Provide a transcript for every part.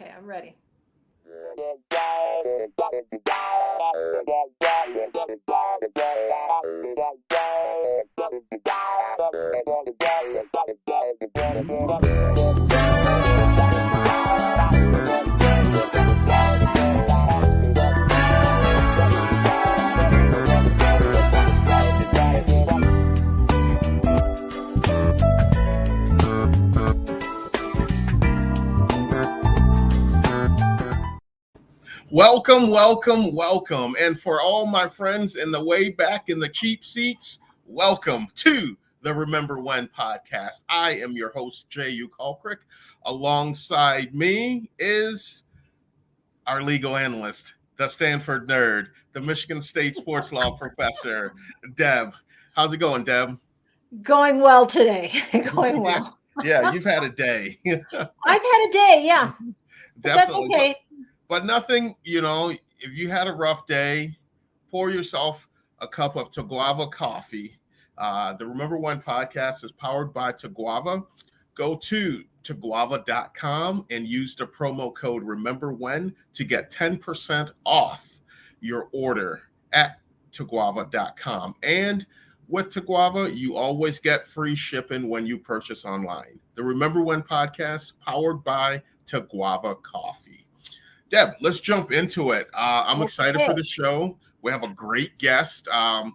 Okay, I'm ready. Welcome, welcome, welcome. And for all my friends in the way back in the cheap seats, welcome to the Remember When podcast. I am your host, J.U. Kalkrick. Alongside me is our legal analyst, the Stanford nerd, the Michigan State sports law professor, Deb. How's it going, Deb? Going well today. Going well. Yeah, you've had a day. I've had a day, yeah. But that's Definitely. okay. But nothing, if you had a rough day, pour yourself a cup of Taguava coffee. The Remember When podcast is powered by Taguava. Go to taguava.com and use the promo code Remember When to get 10% off your order at taguava.com. And with Taguava, you always get free shipping when you purchase online. The Remember When podcast powered by Taguava Coffee. Deb, let's jump into it. I'm excited for the show. We have a great guest, a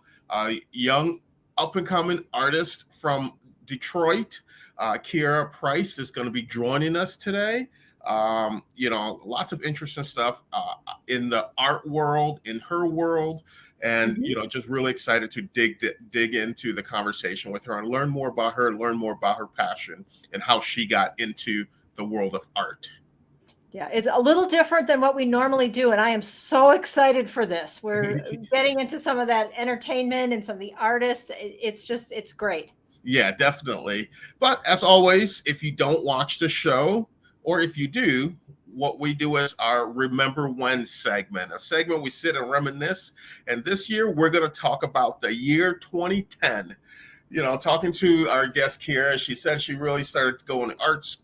young up-and-coming artist from Detroit. Kiera Price is going to be joining us today. Lots of interesting stuff in the art world, in her world, and just really excited to dig into the conversation with her and learn more about her passion and how she got into the world of art. Yeah, it's a little different than what we normally do, and I am so excited for this. We're getting into some of that entertainment and some of the artists. It's great. Yeah, definitely. But as always, if you don't watch the show, or if you do, what we do is our Remember When segment, a segment we sit and reminisce. And this year, we're going to talk about the year 2010. Talking to our guest Kiera, she said she really started going to arts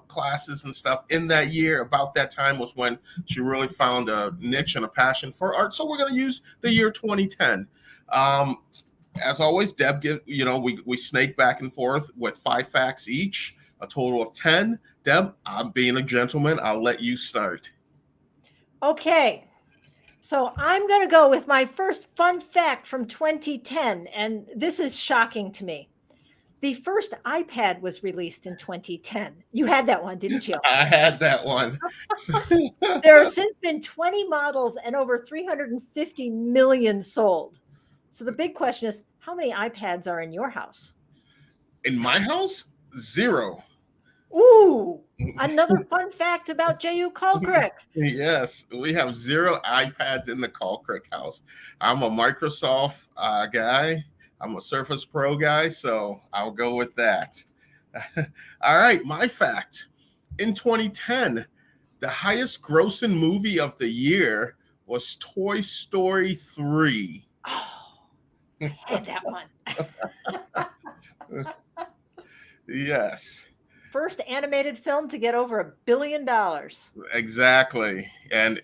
classes and stuff in that year. About that time was when she really found a niche and a passion for art. So we're going to use the year 2010. As always, Deb, we snake back and forth with 5 facts each, a total of 10. Deb, I'm being a gentleman. I'll let you start. Okay. So I'm going to go with my first fun fact from 2010, and this is shocking to me. The first iPad was released in 2010. You had that one, didn't you? I had that one. There have since been 20 models and over 350 million sold. So the big question is, how many iPads are in your house? In my house, 0. Ooh, another fun fact about J.U. Kalkrick. Yes, we have 0 iPads in the Kalkrick house. I'm a Microsoft guy. I'm a Surface Pro guy, so I'll go with that. All right, my fact. In 2010, the highest grossing movie of the year was Toy Story 3. Oh, I had that one. Yes. First animated film to get over $1 billion. Exactly. And,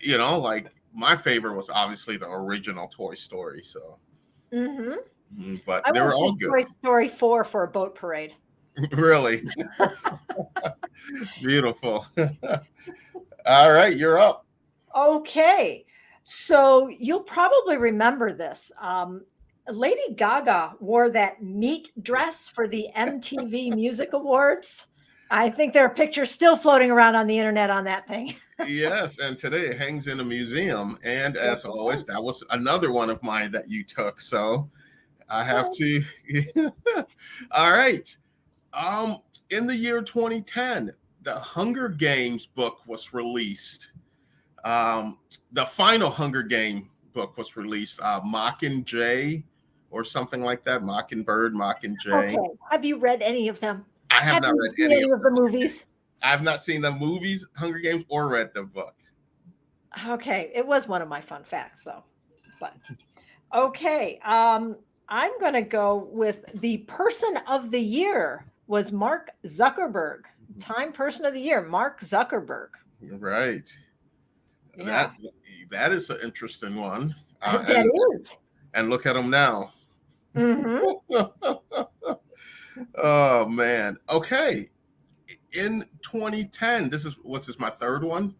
my favorite was obviously the original Toy Story. So, but they were all good. Toy Story 4 for a boat parade. Really? Beautiful. All right, you're up. Okay. So you'll probably remember this. Lady Gaga wore that meat dress for the MTV Music Awards. I think there are pictures still floating around on the internet on that thing. Yes, and today it hangs in a museum. And as always, that was another one of mine that you took. So I have to. All right. In the year 2010, the Hunger Games book was released. The final Hunger Game book was released. Mockingjay or something like that. Mockingbird, Mockingjay. Okay. Have you read any of them? I have not read any of the movies. I've not seen the movies, Hunger Games, or read the books. Okay. It was one of my fun facts, though. But okay. I'm going to go with the person of the year was Mark Zuckerberg. Time Person of the Year, Mark Zuckerberg. Right. Yeah, That is an interesting one. that is. And look at them now. Mm-hmm. Oh man. Okay. In 2010, what's this, my third one?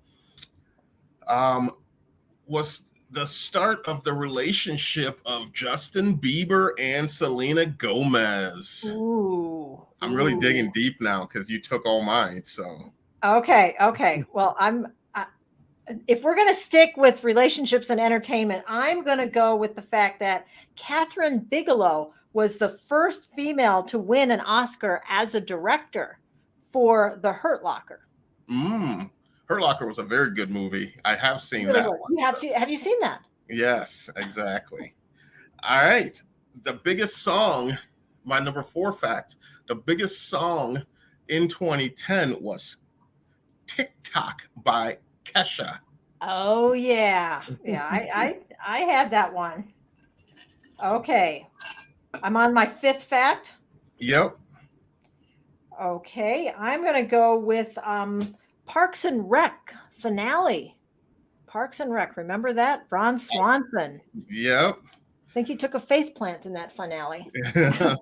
Was the start of the relationship of Justin Bieber and Selena Gomez. Ooh. I'm really digging Ooh. deep now because you took all mine. So Okay. Okay. Well, if we're going to stick with relationships and entertainment, I'm going to go with the fact that Catherine Bigelow was the first female to win an Oscar as a director for The Hurt Locker. Hurt Locker was a very good movie. I have seen Really that good. one. Have you seen that? Yes, exactly. All right. The biggest song, my number 4 fact, the biggest song in 2010 was TikTok by Kesha. Oh yeah. Yeah, I had that one. Okay. I'm on my 5th fact. Yep. Okay, I'm going to go with Parks and Rec finale. Parks and Rec, remember that? Ron Swanson. Yep. I think he took a face plant in that finale. That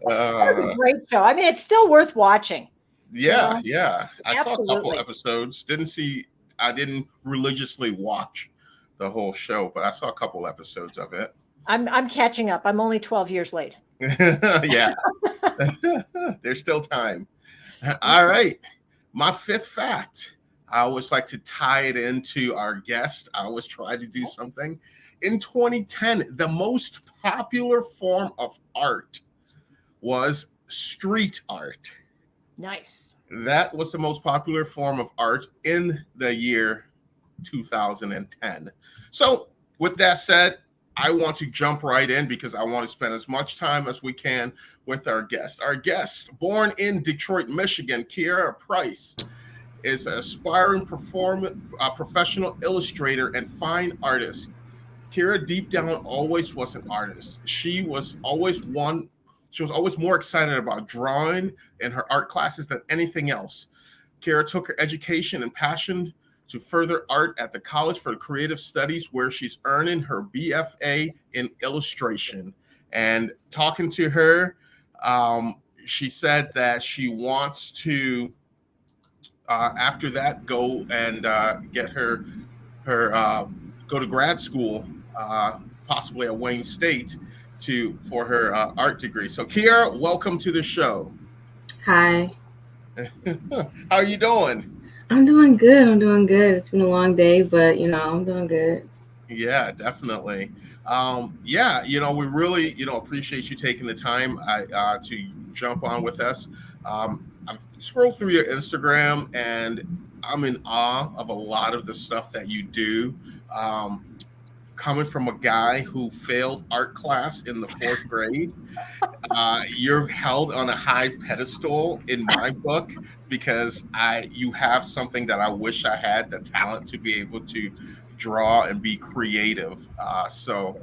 Uh, was a great show. I mean, it's still worth watching. yeah, know? yeah. I saw a couple Absolutely. episodes. I didn't religiously watch the whole show, but I saw a couple episodes of it. I'm catching up. I'm only 12 years late. Yeah. There's still time. All right. My 5th fact. I always like to tie it into our guest. I always try to do something. In 2010, the most popular form of art was street art. Nice. That was the most popular form of art in the year 2010. So, with that said, I want to jump right in because I want to spend as much time as we can with our guest. Our guest, born in Detroit, Michigan, Kiera Price, is an aspiring professional illustrator and fine artist. Kiera, deep down, always was an artist. She was always more excited about drawing in her art classes than anything else. Kiera took her education and passion to further art at the College for Creative Studies, where she's earning her BFA in illustration. And talking to her, she said that she wants to, after that, go and get her go to grad school, possibly at Wayne State, for her art degree. So, Kiera, welcome to the show. Hi. How are you doing? I'm doing good. It's been a long day, but I'm doing good. Yeah, definitely. Yeah, we really, appreciate you taking the time to jump on with us. I've scrolled through your Instagram and I'm in awe of a lot of the stuff that you do. Coming from a guy who failed art class in the 4th grade, you're held on a high pedestal in my book because you have something that I wish I had, the talent to be able to draw and be creative. So,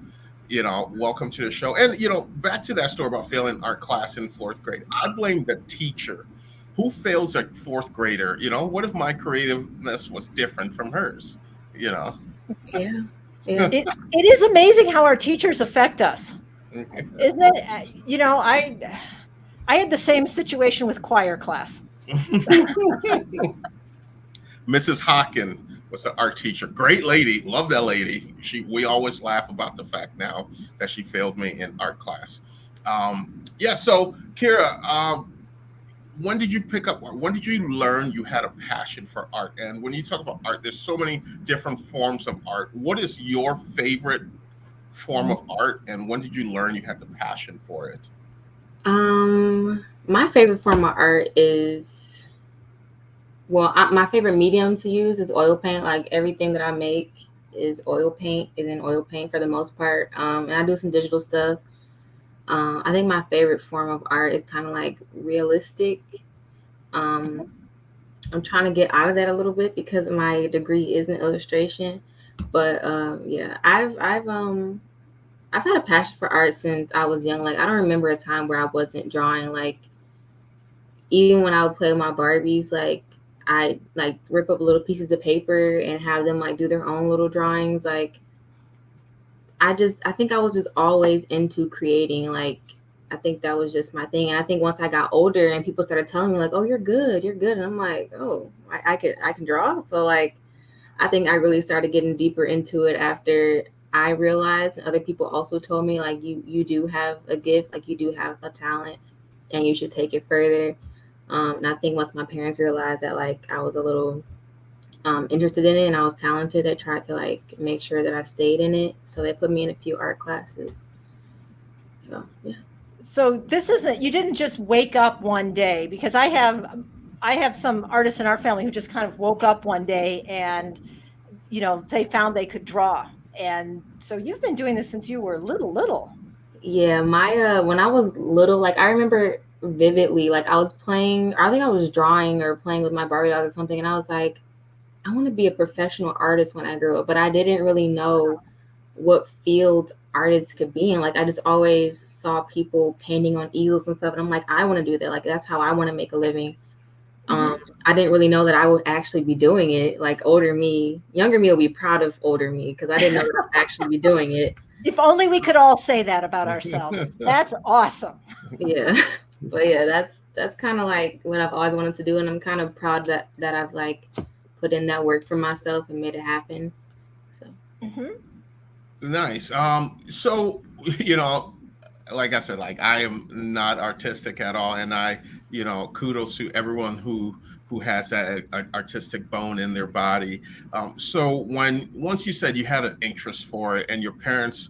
welcome to the show. And, back to that story about failing art class in 4th grade. I blame the teacher. Who fails a 4th grader? What if my creativeness was different from hers? Yeah. It is amazing how our teachers affect us, isn't it? I had the same situation with choir class. Mrs. Hawken was an art teacher. Great lady. Love that lady. We always laugh about the fact now that she failed me in art class. So Kiera, when did you pick up art? When did you learn you had a passion for art? And when you talk about art, there's so many different forms of art. What is your favorite form of art? And when did you learn you had the passion for it? My favorite form of art is, my favorite medium to use is oil paint. Like everything that I make is in oil paint for the most part. And I do some digital stuff. I think my favorite form of art is kind of like realistic. I'm trying to get out of that a little bit because my degree is in illustration. But I've had a passion for art since I was young. Like I don't remember a time where I wasn't drawing. Like even when I would play with my Barbies, like I like rip up little pieces of paper and have them like do their own little drawings. Like I think I was just always into creating. Like I think that was just my thing. And I think once I got older and people started telling me like, "Oh, you're good," and I'm like, "Oh, I can draw." So like I think I really started getting deeper into it after I realized, and other people also told me like you do have a gift, like you do have a talent, and you should take it further. And I think once my parents realized that like I was a little interested in it and I was talented, they tried to like make sure that I stayed in it. So they put me in a few art classes. So yeah. So this isn't, you didn't just wake up one day, because I have some artists in our family who just kind of woke up one day and, you know, they found they could draw. And so you've been doing this since you were little. Yeah, my when I was little, like I remember vividly, like I was playing, I think I was drawing or playing with my Barbie dolls or something, and I was like, I want to be a professional artist when I grow up, but I didn't really know what field artists could be in. Like I just always saw people painting on easels and stuff, and I'm like, I want to do that. Like that's how I want to make a living. I didn't really know that I would actually be doing it. Like younger me will be proud of older me because I didn't know that I'd actually be doing it. If only we could all say that about ourselves. That's awesome. Yeah, but yeah, that's kind of like what I've always wanted to do, and I'm kind of proud that I've like put in that work for myself and made it happen. So. Nice. So like I said, like I am not artistic at all, and kudos to everyone who has that artistic bone in their body. So once you said you had an interest for it, and your parents,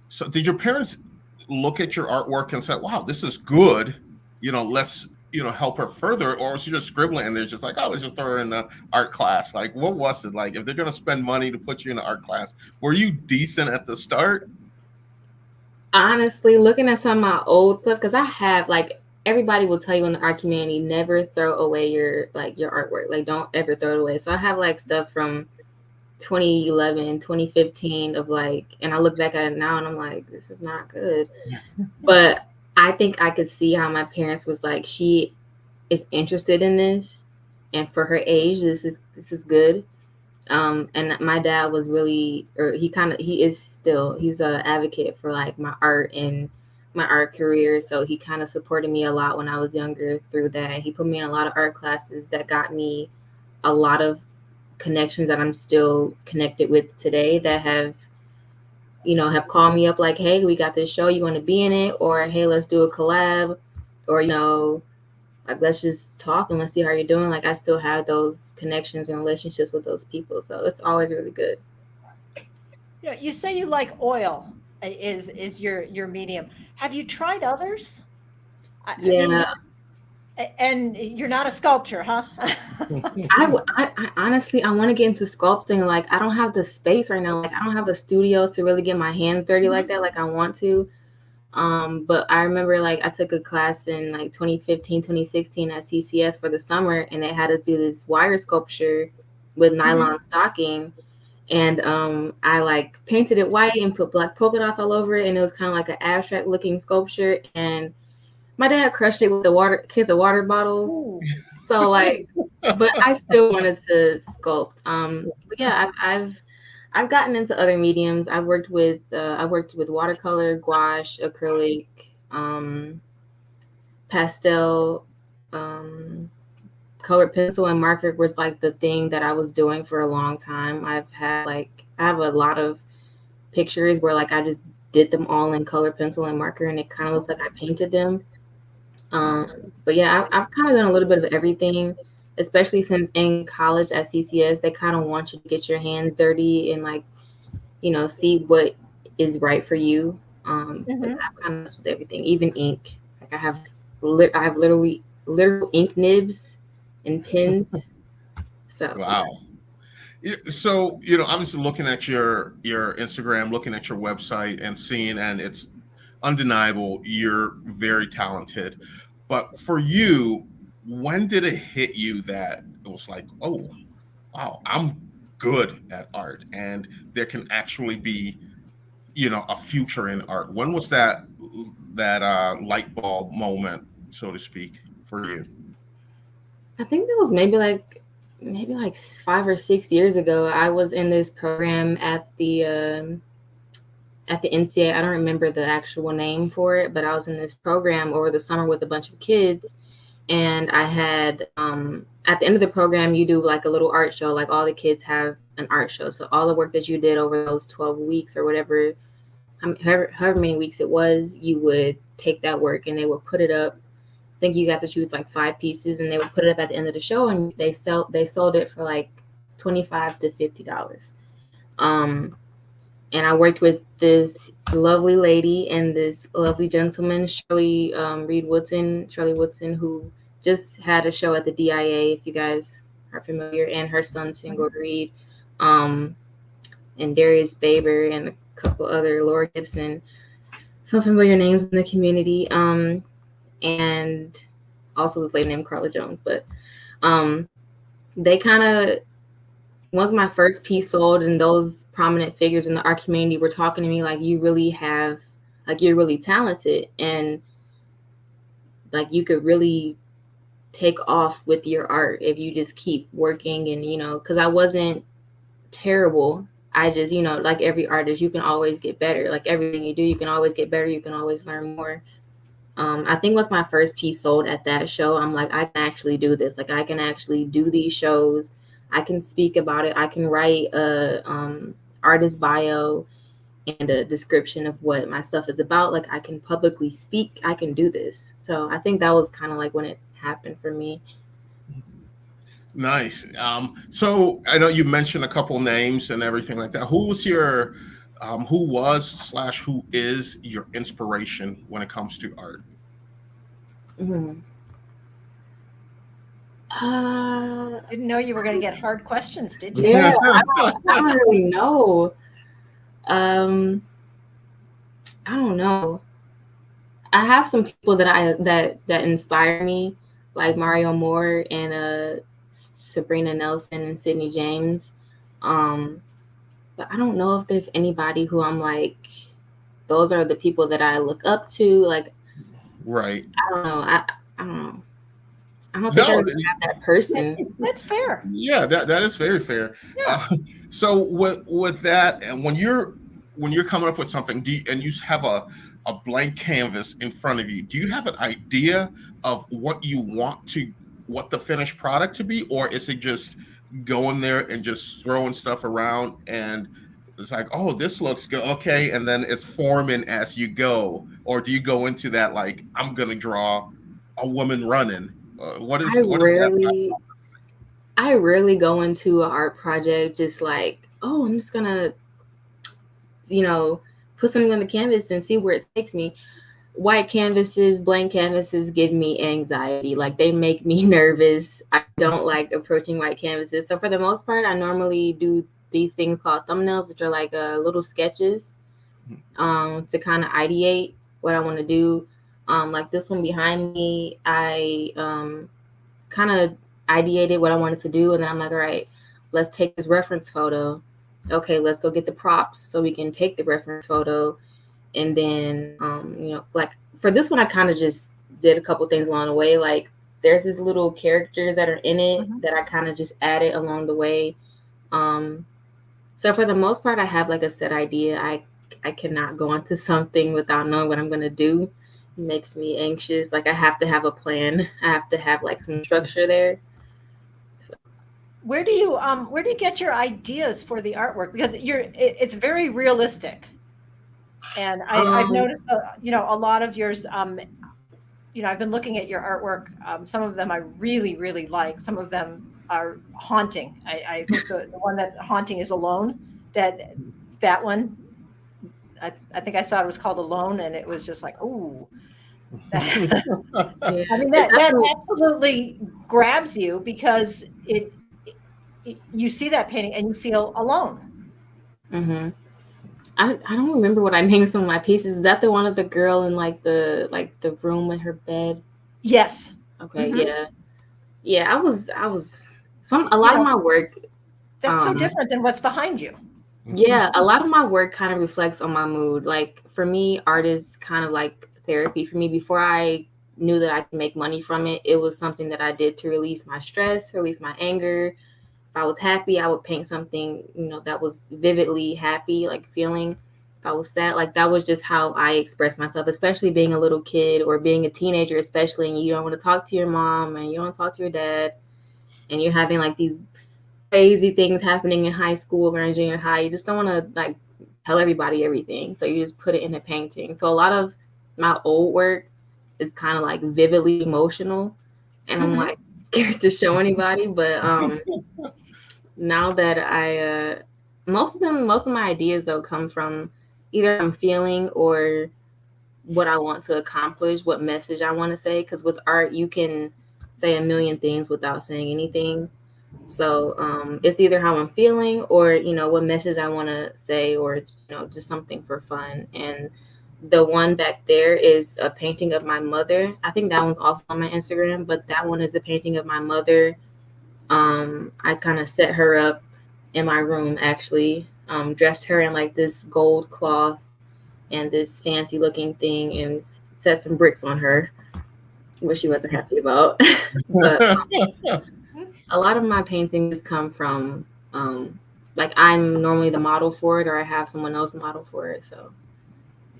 so did your parents look at your artwork and said, "Wow, this is good. Let's help her further," or was she just scribbling and they're just like, "Oh, let's just throw her in the art class"? Like, what was it like? If they're gonna spend money to put you in an art class, were you decent at the start? Honestly, looking at some of my old stuff, because I have like everybody will tell you in the art community, never throw away your artwork. Like don't ever throw it away. So I have like stuff from 2011, 2015 of like, and I look back at it now and I'm like, this is not good. But I think I could see how my parents was like, she is interested in this, and for her age, this is good. And my dad was really, or he is still, he's an advocate for like my art and my art career. So he kind of supported me a lot when I was younger through that. He put me in a lot of art classes that got me a lot of connections that I'm still connected with today that have called me up like, hey, we got this show, you want to be in it? Or hey, let's do a collab, or like let's just talk and let's see how you're doing. Like I still have those connections and relationships with those people, so it's always really good. You say you like oil is your medium. Have you tried others? Yeah. I mean, and you're not a sculptor, huh? I honestly, I want to get into sculpting. Like I don't have the space right now. Like I don't have a studio to really get my hands dirty like that. Like I want to. But I remember like I took a class in like 2015, 2016 at CCS for the summer, and they had us do this wire sculpture with nylon stocking. And I like painted it white and put black polka dots all over it, and it was kind of like an abstract looking sculpture. And my dad crushed it with the case of water bottles. Ooh. So like, but I still wanted to sculpt. But yeah, I've gotten into other mediums. I've worked with watercolor, gouache, acrylic, pastel, colored pencil and marker was like the thing that I was doing for a long time. I have a lot of pictures where like I just did them all in color pencil and marker, and it kind of looks like I painted them. But yeah, I've kind of done a little bit of everything, especially since in college at CCS, they kind of want you to get your hands dirty and like, see what is right for you. But I've kind of messed with everything, even ink. Like I have literally literal ink nibs and pins. So wow. So obviously looking at your Instagram, looking at your website and seeing, and it's undeniable you're very talented. But for you, when did it hit you that it was like, oh wow, I'm good at art and there can actually be a future in art? When was that light bulb moment, so to speak, for you? I think that was maybe like maybe like 5 or 6 years ago, I was in this program at the NCA. I don't remember the actual name for it, but I was in this program over the summer with a bunch of kids. And I had, at the end of the program, you do like a little art show. Like all the kids have an art show. So all the work that you did over those 12 weeks or whatever, however many weeks it was, you would take that work and they would put it up. I think you got to choose like 5 pieces and they would put it up at the end of the show, and they sold it for like $25 to $50. Um, and I worked with this lovely lady and this lovely gentleman, Shirley Woodson, who just had a show at the DIA, if you guys are familiar, and her son, Single Reed, and Darius Baber, and a couple other, Laura Gibson, some familiar names in the community, and also this lady named Carla Jones. But they kind of, once my first piece sold and those prominent figures in the art community were talking to me like, you're really talented and like you could really take off with your art if you just keep working. And because I wasn't terrible, I just like every artist, you can always get better. Like everything you do, you can always get better, you can always learn more. I think once my first piece sold at that show, I'm like, I can actually do this. Like I can actually do these shows. I can speak about it. I can write a artist bio and a description of what my stuff is about. Like I can publicly speak. I can do this. So I think that was kind of like when it happened for me. Nice. So I know you mentioned a couple names and everything like that. Who was who is your inspiration when it comes to art? Mm-hmm. Didn't know you were going to get hard questions, did you? Yeah, I don't really know. I don't know. I have some people that inspire me, like Mario Moore and Sabrina Nelson and Sydney James. But I don't know if there's anybody who I'm like, those are the people that I look up to. Like, right. I don't know. I don't know. I don't think I really have that person. That's fair. Yeah, that is very fair. Yeah. So with that, and when you're coming up with something, and you have a blank canvas in front of you, do you have an idea of what you want what the finished product to be, or is it just going there and just throwing stuff around and it's like, oh, this looks good, okay, and then it's forming as you go? Or do you go into that like, I'm gonna draw a woman running? I rarely go into an art project just like, oh, I'm just gonna, put something on the canvas and see where it takes me. White canvases, blank canvases give me anxiety. Like they make me nervous. I don't like approaching white canvases. So for the most part, I normally do these things called thumbnails, which are like little sketches to kind of ideate what I want to do. Like this one behind me, I kind of ideated what I wanted to do. And then I'm like, all right, let's take this reference photo. Okay, let's go get the props so we can take the reference photo. And then, like for this one, I kind of just did a couple things along the way. Like there's these little characters that are in it that I kind of just added along the way. So for the most part, I have like a set idea. I cannot go into something without knowing what I'm going to do. It makes me anxious. Like I have to have a plan. I have to have like some structure there. So. Where do you get your ideas for the artwork? Because it's very realistic. And I've noticed, a lot of yours, I've been looking at your artwork. Some of them I really, really like. Some of them are haunting. I think the one that haunting is Alone. That one, I think I saw it was called Alone, and it was just like, ooh. I mean, that absolutely grabs you because you see that painting and you feel alone. Mm-hmm. I don't remember what I named some of my pieces. Is that the one of the girl in like the room with her bed? Yes. Okay. Mm-hmm. Yeah. I was a lot of my work. That's so different than what's behind you. Yeah, a lot of my work kind of reflects on my mood. Like for me, art is kind of like therapy for me. Before I knew that I could make money from it, it was something that I did to release my stress, release my anger, if I was happy, I would paint something, that was vividly happy, like feeling. If I was sad, like that was just how I expressed myself, especially being a little kid or being a teenager, especially, and you don't want to talk to your mom and you don't want to talk to your dad, and you're having like these crazy things happening in high school or in junior high. You just don't want to like tell everybody everything. So you just put it in a painting. So a lot of my old work is kind of like vividly emotional, and I'm like scared to show anybody. But now that most of my ideas though come from either I'm feeling or what I want to accomplish, what message I want to say. Because with art, you can say a million things without saying anything. So it's either how I'm feeling or, what message I want to say, or, just something for fun. And the one back there is a painting of my mother. I think that one's also on my Instagram, but that one is a painting of my mother. I kind of set her up in my room, actually, dressed her in like this gold cloth and this fancy looking thing, and set some bricks on her, which she wasn't happy about. But a lot of my paintings come from like I'm normally the model for it, or I have someone else model for it. So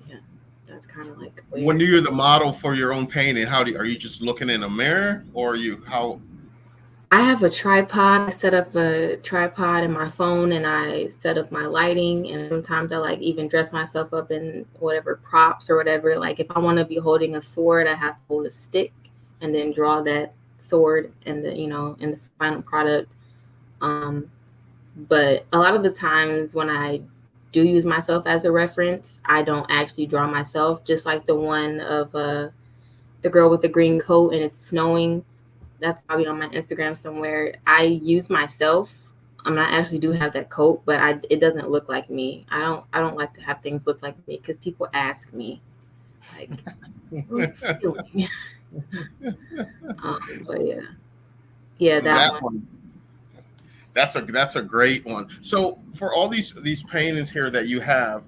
yeah, that's kind of like weird. When you're the model for your own painting, are you just looking in a mirror, or how? I have a tripod. I set up a tripod in my phone, and I set up my lighting, and sometimes I like even dress myself up in whatever props or whatever. Like if I want to be holding a sword, I have to hold a stick and then draw that sword and in the final product. But a lot of the times when I do use myself as a reference, I don't actually draw myself, just like the one of the girl with the green coat and it's snowing. That's probably on my Instagram somewhere. I use myself. I actually do have that coat, but it doesn't look like me. I don't like to have things look like me, because people ask me like, what are you doing? But yeah, that one. That's a great one. So for all these paintings here that you have,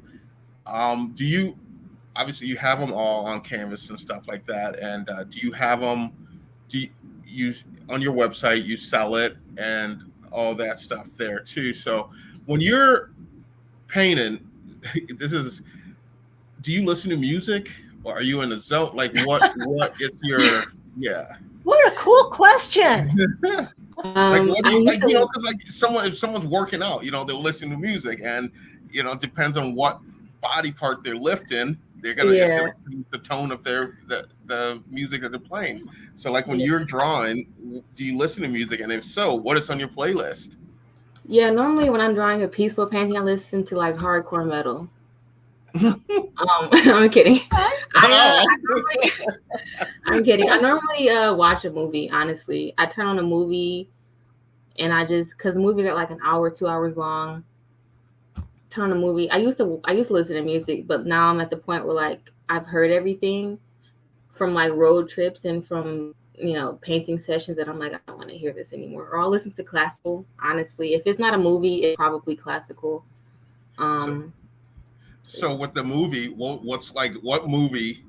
do you obviously you have them all on canvas and stuff like that, and do you have them? Do you on your website you sell it and all that stuff there too? So when you're painting, do you listen to music, or are you in a zone? Like what is your What a cool question. Like what do you like? Because like if someone's working out, they'll listen to music, and it depends on what body part they're lifting. They're gonna use the tone of the music that they're playing. So like when you're drawing, do you listen to music, and if so, what is on your playlist? Yeah, normally when I'm drawing a peaceful painting, I listen to like hardcore metal. I'm kidding. I'm kidding. I normally watch a movie. Honestly, I turn on a movie, and because movies are like an hour, 2 hours long. Turn on a movie. I used to listen to music, but now I'm at the point where like I've heard everything from like road trips and from painting sessions, that I'm like, I don't want to hear this anymore. Or I'll listen to classical. Honestly, if it's not a movie, it's probably classical. So with the movie, what movie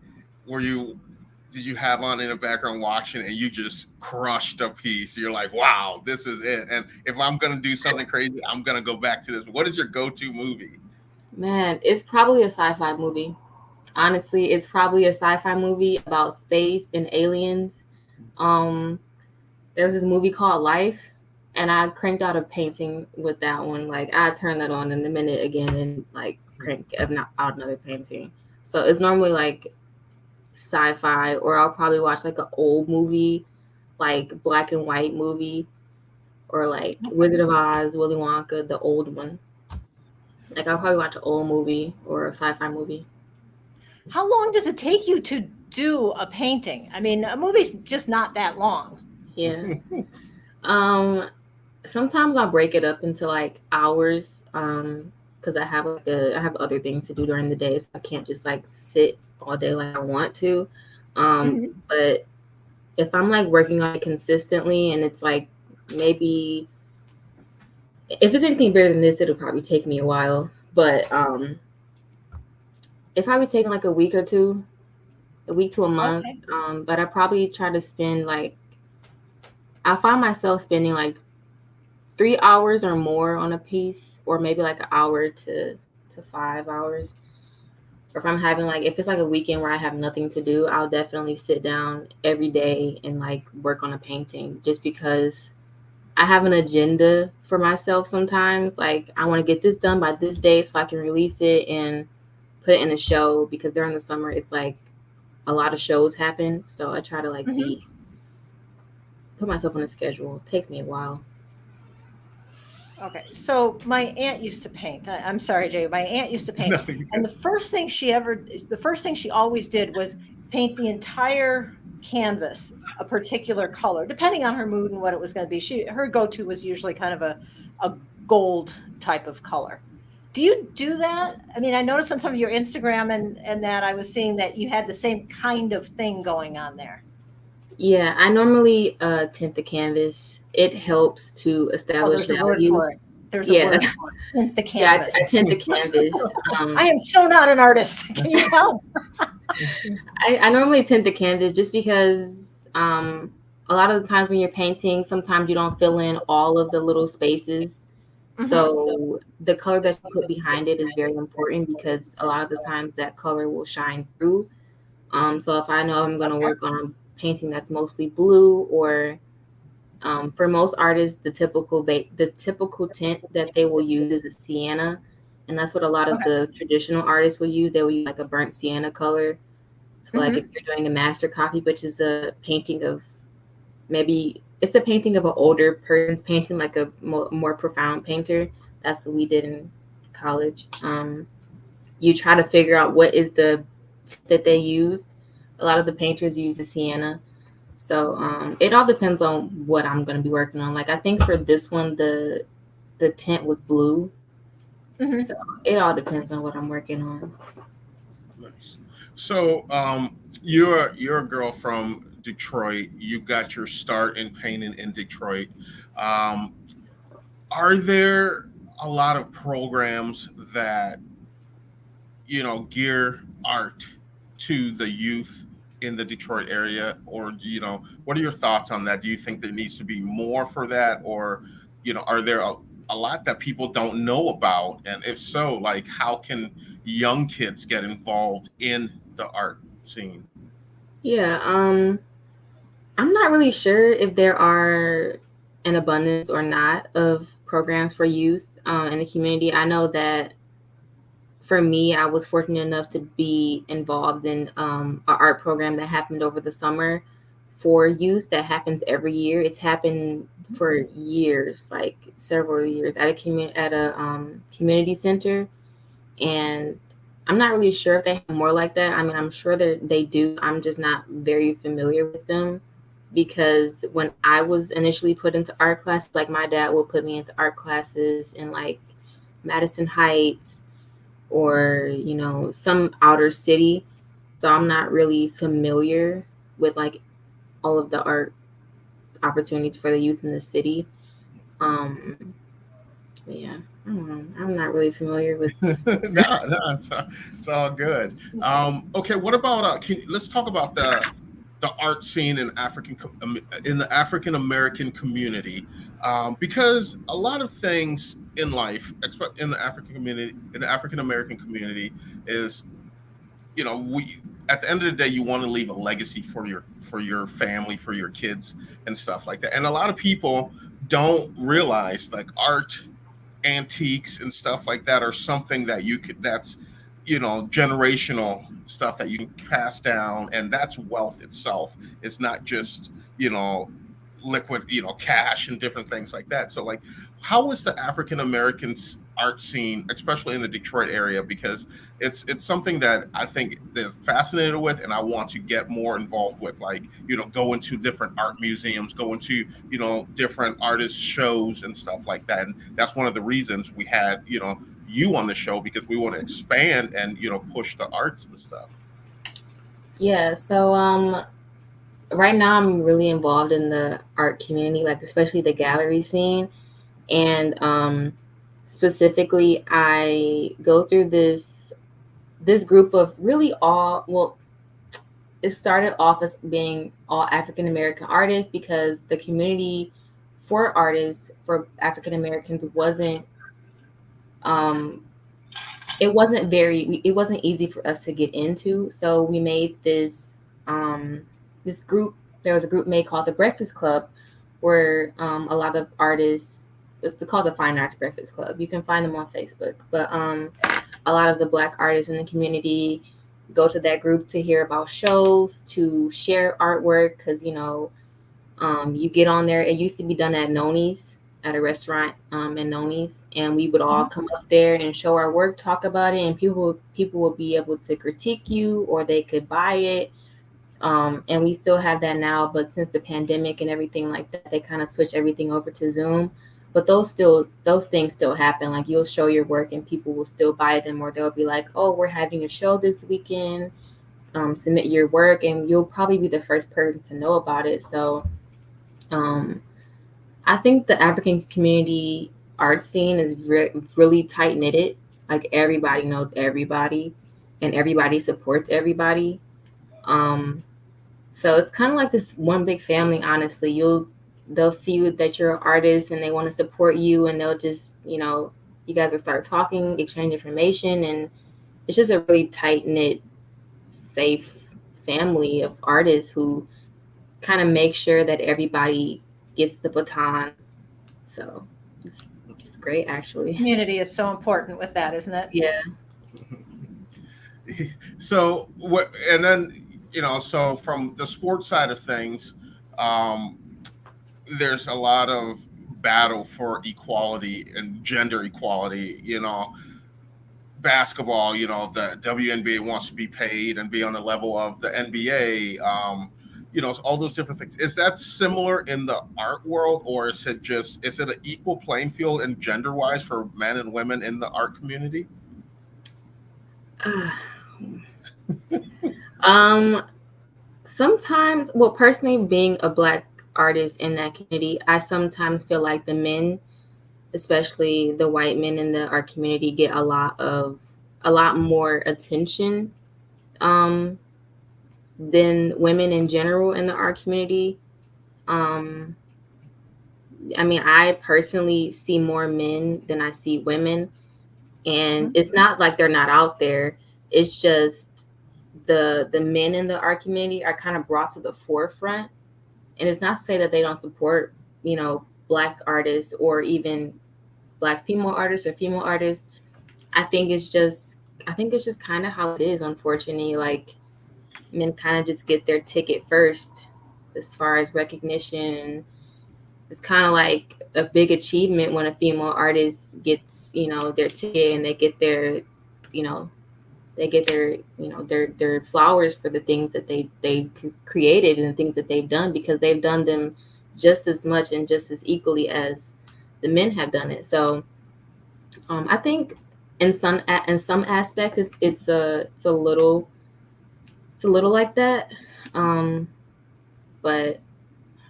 did you have on in the background watching, and you just crushed a piece? You're like, wow, this is it. And if I'm going to do something crazy, I'm going to go back to this. What is your go-to movie? Man, it's probably a sci-fi movie. Honestly, it's probably a sci-fi movie about space and aliens. There was this movie called Life, and I cranked out a painting with that one. Like I turned that on in a minute again and like crank out another painting. So it's normally like sci-fi, or I'll probably watch like an old movie, like black and white movie, or like Wizard of Oz, Willy Wonka, the old one. Like I'll probably watch an old movie or a sci-fi movie. How long does it take you to do a painting? I mean, a movie's just not that long. Yeah. Sometimes I'll break it up into like hours, because I have other things to do during the day, so I can't just like sit all day like I want to. But if I'm like working on it consistently, and it's like maybe if it's anything bigger than this, it'll probably take me a while. But it probably taking like a week to a month. Okay. But I probably try to spend I find myself spending like 3 hours or more on a piece, or maybe like an hour to 5 hours. Or if I'm having like, if it's like a weekend where I have nothing to do, I'll definitely sit down every day and like work on a painting, just because I have an agenda for myself sometimes. Like, I want to get this done by this day so I can release it and put it in a show, because during the summer it's like a lot of shows happen. So I try to like Mhm. put myself on a schedule. It takes me a while. Okay, so my aunt used to paint. I'm sorry, Jay. My aunt used to paint, No, you and good. the first thing she always did was paint the entire canvas a particular color, depending on her mood and what it was going to be. Her go-to was usually kind of a gold type of color. Do you do that? I mean, I noticed on some of your Instagram and that I was seeing that you had the same kind of thing going on there. Yeah, I normally tint the canvas. It helps to Oh, establish there's a word value. for it. There's a Yeah, word for it. Tint the yeah, canvas. I tint the canvas. I am so not an artist. Can you tell? I normally tint the canvas just because um, a lot of the times when you're painting, sometimes you don't fill in all of the little spaces. Mhm. So the color that you put behind it is very important, because a lot of the times that color will shine through. So if I know I'm going to Okay. work on a painting that's mostly blue, or for most artists, the typical tint that they will use is a sienna, and that's what a lot of Okay. the traditional artists will use. They will use like a burnt sienna color. So like if Mhm. you're doing a master copy, which is a painting of, maybe it's a painting of an older person's painting, like a more profound painter. That's what we did in college. You try to figure out what is the that they used. A lot of the painters use a sienna. So it all depends on what I'm going to be working on. Like, I think for this one, the tint was blue. Mhm. So it all depends on what I'm working on. Nice. So, you're a girl from Detroit. You got your start in painting in Detroit. Um, are there a lot of programs that gear art to the youth in the Detroit area, or what are your thoughts on that? Do you think there needs to be more for that, or are there a lot that people don't know about? And if so, like, how can young kids get involved in the art scene? Yeah, I'm not really sure if there are an abundance or not of programs for youth in the community. I know that for me, I was fortunate enough to be involved in an art program that happened over the summer for youth, that happens every year. It's happened for years, like several years, at a community center. And I'm not really sure if they have more like that. I mean, I'm sure that they do. I'm just not very familiar with them, because when I was initially put into art class, like my dad will put me into art classes in like Madison Heights, or some outer city. So I'm not really familiar with like all of the art opportunities for the youth in the city. Um, but yeah, I don't know. I'm not really familiar with this. No, it's all good. Okay, what about let's talk about the art scene in in the African American community, because a lot of things in life, in the African American community, is we at the end of the day, you want to leave a legacy for your family, for your kids, and stuff like that. And a lot of people don't realize, like, art, antiques and stuff like that are something that that's generational stuff that you can pass down, and that's wealth itself. It's not just liquid cash and different things like that. So, like, how is the African American art scene, especially in the Detroit area? Because it's something that I think they're fascinated with, and I want to get more involved with, like, go into different art museums, go into different artist shows and stuff like that. And that's one of the reasons we had you on the show, because we want to expand and push the arts and stuff. Yeah, so right now I'm really involved in the art community, like especially the gallery scene. And specifically, I go through this group of really all, well, it started off as being all African American artists, because the community for artists, for African Americans, um, it wasn't easy for us to get into. So we made this group. There was a group made called the Breakfast Club, where a lot of artists. It's called the Fine Arts Breakfast Club. You can find them on Facebook, but a lot of the Black artists in the community go to that group to hear about shows, to share artwork, because you get on there. It used to be done at Noni's, at a restaurant in Noni's, and we would all come up there and show our work, talk about it, and people would be able to critique you, or they could buy it. And we still have that now, but since the pandemic and everything like that, they kind of switch everything over to Zoom. But those things still happen. Like, you'll show your work and people will still buy them, or they'll be like, "Oh, we're having a show this weekend. Submit your work," and you'll probably be the first person to know about it. So I think the African community art scene is really tight knitted. Like, everybody knows everybody, and everybody supports everybody. So it's kind of like this one big family. Honestly, they'll see you that you're an artist and they want to support you, and they'll just you guys will start talking, exchange information, and it's just a really tight knit, safe family of artists who kind of make sure that everybody gets the baton. So it's great, actually. Community is so important with that, isn't it? Yeah. So what, and then so from the sports side of things, there's a lot of battle for equality and gender equality. Basketball, the WNBA wants to be paid and be on the level of the NBA. All those different things. Is that similar in the art world, or is it an equal playing field and gender wise for men and women in the art community? Sometimes, well, personally, being a Black artist in that community, I sometimes feel like the men, especially the white men in the art community, get a lot more attention than women in general in the art community. I mean, I personally see more men than I see women, and it's not like they're not out there. It's just the men in the art community are kind of brought to the forefront. And it's not to say that they don't support, Black artists, or even Black female artists or female artists. I think it's just kind of how it is, unfortunately. Like, men kind of just get their ticket first as far as recognition. It's kind of like a big achievement when a female artist gets, their ticket, and they get their their flowers for the things that they created and the things that they've done, because they've done them just as much and just as equally as the men have done it. So I think in some aspects it's a little like that. But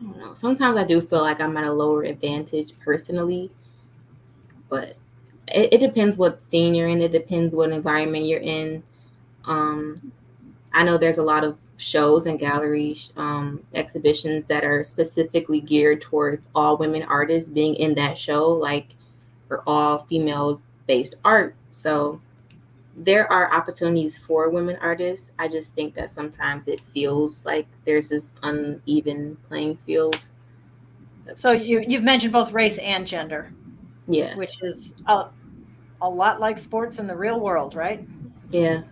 I don't know. Sometimes I do feel like I'm at a lower advantage personally, but it depends what scene you're in. It depends what environment you're in. I know there's a lot of shows and galleries, exhibitions that are specifically geared towards all women artists being in that show, like for all female based art. So there are opportunities for women artists. I just think that sometimes it feels like there's this uneven playing field. So you've mentioned both race and gender. Yeah. Which is a lot like sports in the real world, right? Yeah.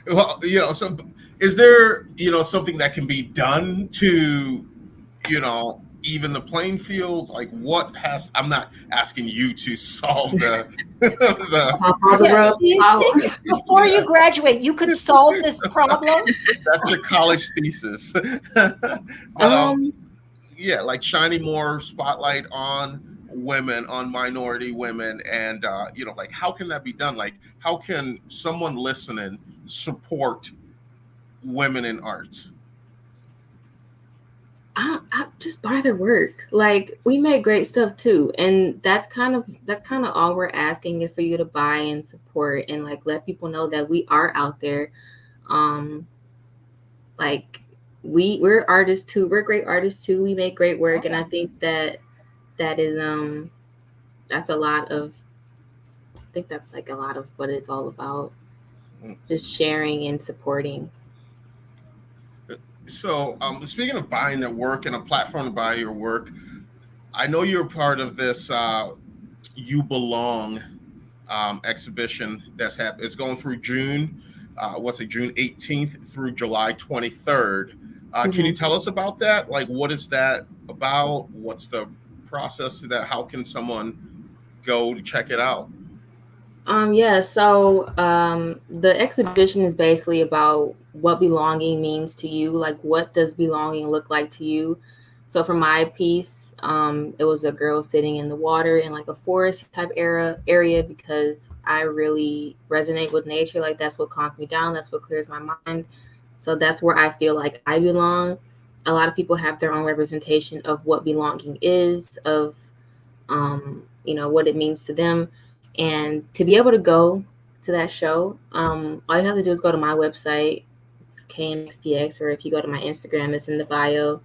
Well, so is there, something that can be done to, even the playing field? Like, I'm not asking you to solve before you graduate, you could solve this problem. That's your college thesis. But, yeah, like shining more spotlight on women, on minority women, and like, how can that be done? Like, how can someone listening support women in art? I just buy their work. Like, we make great stuff too, and that's kind of all we're asking, is for you to buy and support, and like let people know that we are out there. Like, we're artists too. We're great artists too. We make great work, and Okay. I think that is that's a lot of. I think that's like a lot of what it's all about. Just sharing and supporting. So, speaking of buying your work and a platform to buy your work, I know you're part of this You Belong exhibition that's happening. It's going through June, June 18th through July 23rd. Can you Mhm. tell us about that? Like, what is that about? What's the process to that? How can someone go to check it out? Yeah, so the exhibition is basically about what belonging means to you. Like, what does belonging look like to you? So, for my piece, it was a girl sitting in the water in like a forest type area because I really resonate with nature. Like, that's what calms me down, that's what clears my mind. So, that's where I feel like I belong. A lot of people have their own representation of what belonging is, of what it means to them. And to be able to go to that show, all you have to do is go to my website. It's KNXPX, or if you go to my Instagram, it's in the bio.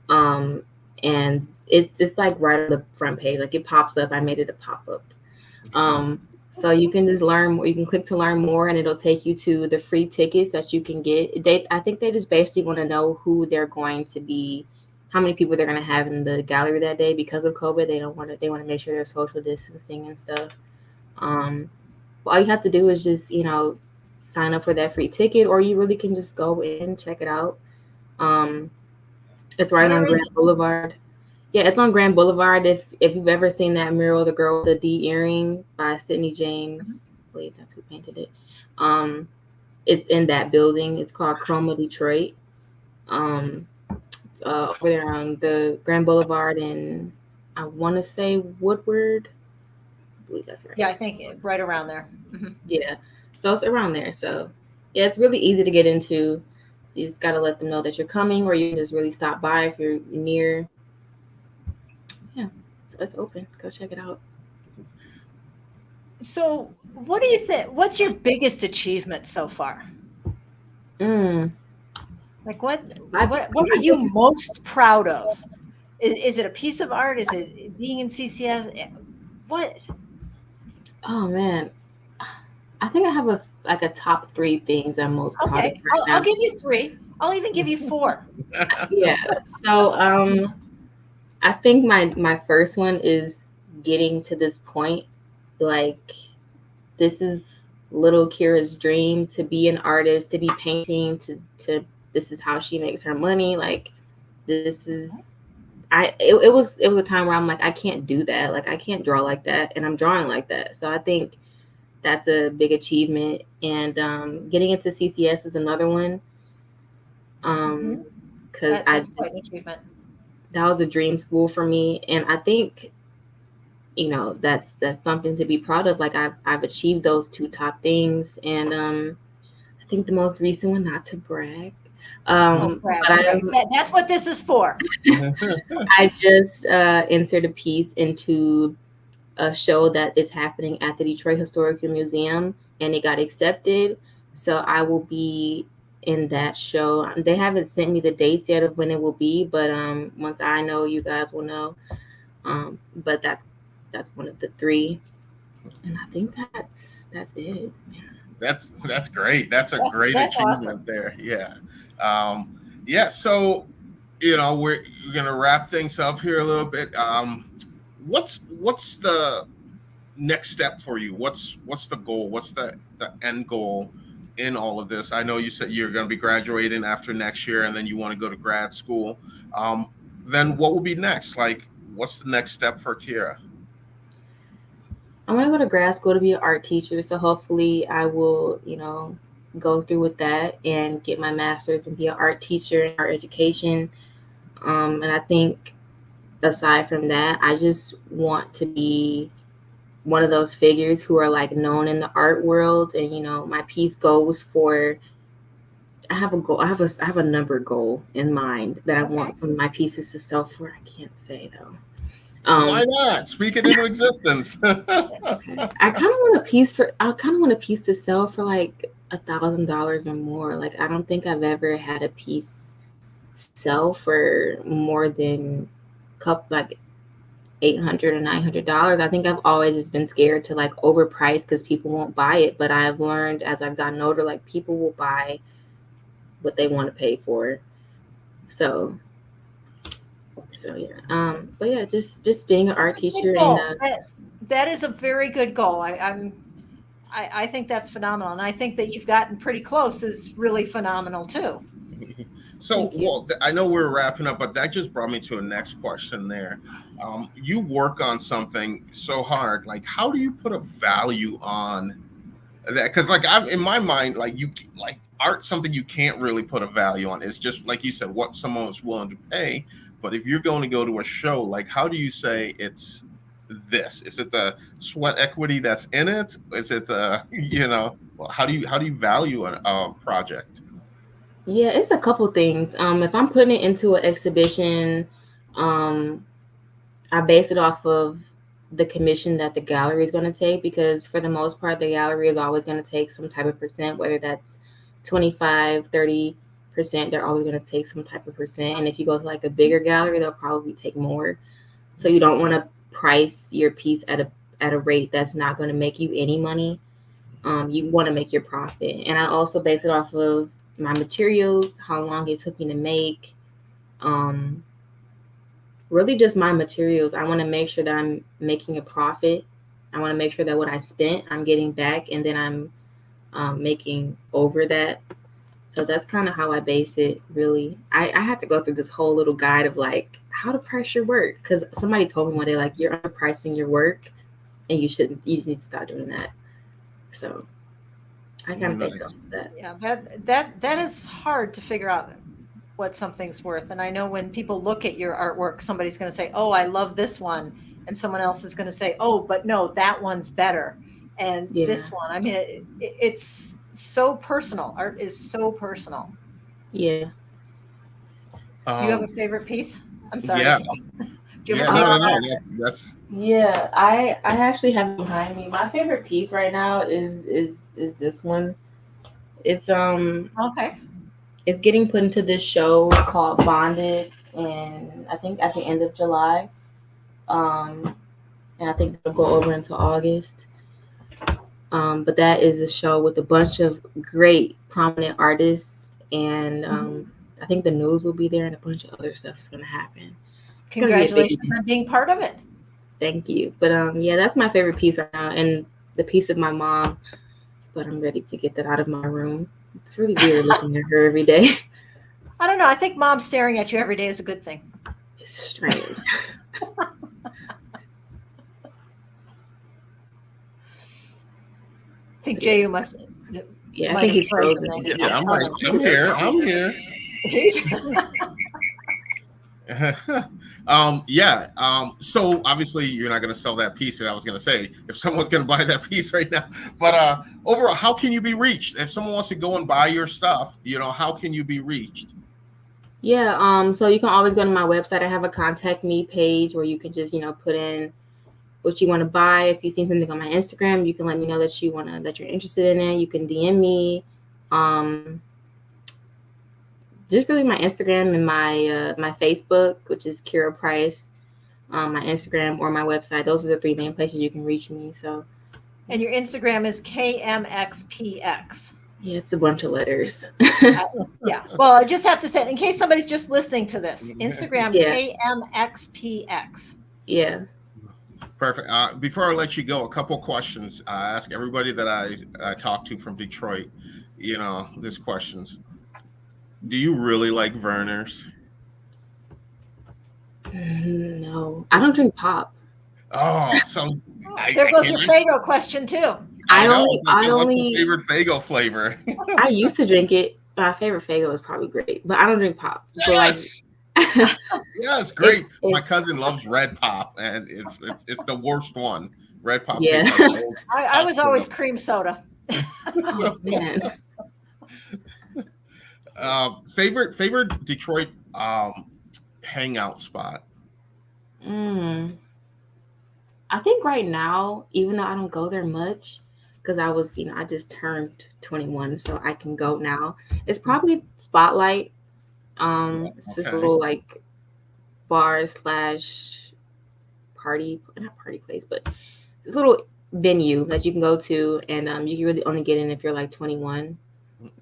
And it's like right on the front page, like it pops up. I made it a pop up. So you can just learn more. You can click to learn more, and it'll take you to the free tickets that you can get. I think they just basically want to know who they're going to be, how many people they're going to have in the gallery that day because of COVID. They want to make sure there's social distancing and stuff. Um, all you have to do is just sign up for that free ticket, or you really can just go in and check it out. Um, it's right on Where is Grand it? Boulevard. Yeah, it's on Grand Boulevard. If you've ever seen that mural, The Girl with the D Earring by Sidney James, I believe that's who painted it. Um, it's in that building. It's called Chroma Detroit. Over there on the Grand Boulevard, and I want to say Woodward. I believe that's right. Yeah, I think right around there. Yeah, so it's around there. So yeah, it's really easy to get into. You just got to let them know that you're coming, or you can just really stop by if you're near. Yeah, so it's open. Go check it out. So, what do you think? What's your biggest achievement so far? Mm, Like, what my what are my you biggest. most proud of? Is it a piece of art? Is it being in CCS? What? Oh man, I think I have a top three things I'm most proud of Okay, right I'll now. give you three. I'll even give you four. Yeah. So I think my first one is getting to this point. Like, this is little Kira's dream, to be an artist, to be painting, to this is how she makes her money. Like, this is it was a time where I'm like, I can't do that. Like, I can't draw like that, and I'm drawing like that. So I think that's a big achievement. And getting into CCS is another one. Mhm. Because I That's quite an just achievement. that was a dream school for me, and I think that's something to be proud of. Like, I've achieved those two top things, and I think the most recent one, not to brag, Oh, crap. but Right. That's what this is for. I just entered a piece into a show that is happening at the Detroit Historical Museum, and it got accepted. So I will be in that show. They haven't sent me the dates yet of when it will be, but once I know, you guys will know. But that's one of the three, and I think that's it. That's great. That's a great That's awesome. achievement there. Yeah. Yeah. So, we're gonna wrap things up here a little bit. What's the next step for you? What's the goal? What's the end goal in all of this? I know you said you're going to be graduating after next year, and then you want to go to grad school. Um, then what will be next? Like, what's the next step for Kira? I want to go to grad school to be an art teacher, so hopefully I will, go through with that and get my master's and be an art teacher in art education. And I think aside from that, I just want to be one of those figures who are like known in the art world, and my piece goes for. I have a goal. I have a number goal in mind that I Okay. want some of my pieces to sell for. I can't say though. Why Um, not? Speak it into existence. okay. I kind of want a piece to sell for like $1,000 or more. Like, I don't think I've ever had a piece sell for more than like $800 or $900. I think I've always just been scared to like overprice because people won't buy it. But I've learned as I've gotten older, like people will buy what they want to pay for. So yeah. But yeah, just being an art That's a good teacher goal. and That is a very good goal. I think that's phenomenal, and I think that you've gotten pretty close is really phenomenal too. So, thank you. well, I know we're wrapping up, but that just brought me to a next question there. You work on something so hard. Like, how do you put a value on that? Because, like, I've in my mind, like art, something you can't really put a value on. It's just like you said, what someone is willing to pay. But if you're going to go to a show, like, how do you say it's this? Is it the sweat equity that's in it? Is it the well, how do you value a project? Yeah, it's a couple things. If I'm putting it into an exhibition, um, I base it off of the commission that the gallery is going to take because for the most part, the gallery is always going to take some type of percent, whether that's 25, 30%, they're always going to take some type of percent. And if you go to like a bigger gallery, they'll probably take more. So you don't want to price your piece at a rate that's not going to make you any money. You want to make your profit. And I also base it off of my materials, how long it took me to make, um, really just my materials. I want to make sure that I'm making a profit. I want to make sure that what I spent, I'm getting back, and then I'm making over that. So that's kind of how I base it, really. I had to go through this whole little guide of like how to price your work because somebody told me one day, like, you're underpricing your work and you need to stop doing that. So I kind of base it Nice. off of that. Yeah, that is hard to figure out what something's worth. And I know when people look at your artwork, somebody's going to say, "Oh, I love this one," and someone else is going to say, "Oh, but no, that one's better." And Yeah. this one, I mean, it's so personal. Art is so personal. Yeah. Do you have a Um, favorite piece? I'm yeah, sorry. Do you have yeah, a no, favorite no, no. Um, piece? That's Yeah, I actually have it behind me. My favorite piece right now is this one. It's Okay. it's getting put into this show called Bonded, and I think at the end of July. Um, and I think it'll go over into August. But that is a show with a bunch of great prominent artists, and Mhm. I think the news will be there, and a bunch of other stuff is gonna happen. It's gonna be a big Congratulations on being part of it. thank you. But yeah, that's my favorite piece right now, and the piece of my mom. But I'm ready to get that out of my room. It's really weird looking at her every day. I don't know. I think mom staring at you every day is a good thing. It's strange. I think But yeah, Ju yeah, I might think have he's frozen frozen. there. yeah. I'm Oh, right. I'm here. I'm here. he's Yeah. So obviously you're not going to sell that piece. And I was going to say if someone's going to buy that piece right now, but overall, how can you be reached? If someone wants to go and buy your stuff, how can you be reached? Yeah, so you can always go to my website. I have a contact me page where you can just, put in what you want to buy. If you see something on my Instagram, you can let me know that that you're interested in it. You can DM me. Um, just really my Instagram and my Facebook, which is Kira Price, my Instagram or my website. Those are the three main places you can reach me. So and your Instagram is KMXPX. yeah, it's a bunch of letters. Yeah. Well, I just have to say, in case somebody's just listening to this, Instagram Yeah, KMXPX. yeah. Perfect. Before I let you go, a couple questions. I ask everybody that I talk to from Detroit, these questions. Do you really like Verner's? No, I don't drink pop. Oh, so There I goes can't. your Fago question too. I know. I I was gonna say, what's the only, favorite Fago flavor? I used to drink it. My favorite Fago is probably great, but I don't drink pop. So like, Yes. Yes, great. My it's cousin loves red pop, and it's the worst one. Red pop yeah. tastes like old I was always hospital. cream soda. Oh man. Favorite Detroit hangout spot. Mm. I think right now, even though I don't go there much, because I just turned 21, so I can go now. It's probably Spotlight. It's this Okay. little like bar slash party, not party place, but this little venue that you can go to, and you can really only get in if you're like 21.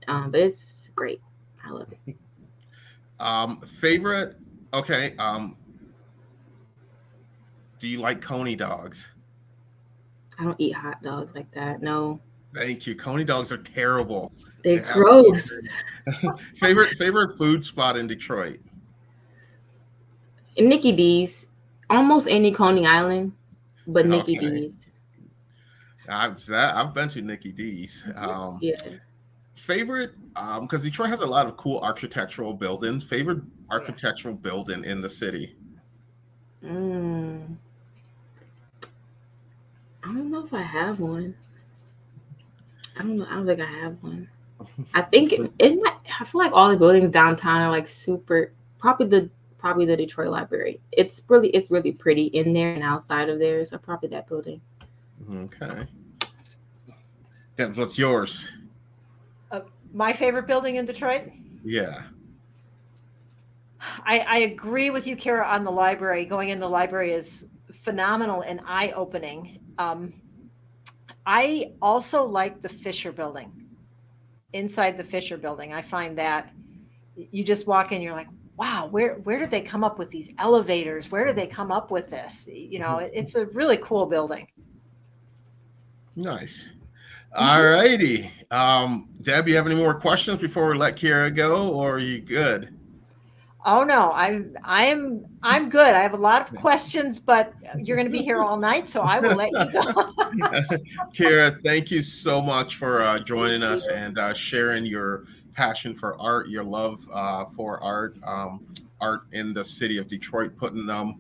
But it's great. I love it. Favorite? Okay. Do you like Coney dogs? I don't eat hot dogs like that. No, Thank you. Coney dogs are terrible. they're They're absolutely gross. terrible. Favorite food spot in Detroit? And Nikki D's, almost any Coney Island, but Nikki Okay. D's. I've been to Nikki D's. Yeah. Favorite, because Detroit has a lot of cool architectural buildings. Favorite architectural building in the city? Mm. I don't know if I have one. I don't know. I don't think I have one. I think it might. I feel like all the buildings downtown are like super. Probably the Detroit Library. It's really pretty in there and outside of there. So probably that building. Okay. Debs, what's yours? My favorite building in Detroit? Yeah. I agree with you, Kara, on the library. Going in the library is phenomenal and eye-opening. I also like the Fisher Building. Inside the Fisher Building, I find that you just walk in, you're like, wow, where did they come up with these elevators? Where did they come up with this? You know, it's a really cool building. Nice. All righty. Deb, you have any more questions before we let Kira go, or are you good? Oh no, I'm good. I have a lot of questions, but you're going to be here all night, so I will let you go. Kira, thank you so much for joining us and sharing your passion for art, your love for art, art in the city of Detroit, putting them,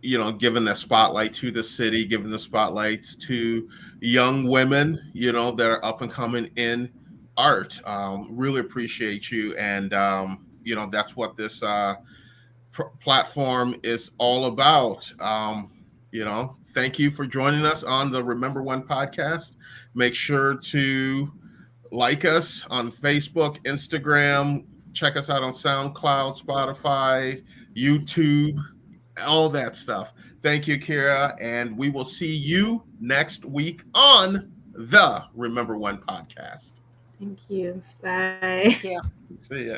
giving the spotlight to the city, giving the spotlights to young women, that are up and coming in art. Really appreciate you. And, that's what this platform is all about. Thank you for joining us on the Remember One podcast. Make sure to like us on Facebook, Instagram, check us out on SoundCloud, Spotify, YouTube, all that stuff. Thank you, Kira, and we will see you next week on the Remember One podcast. Thank you. Bye. Thank you. See ya.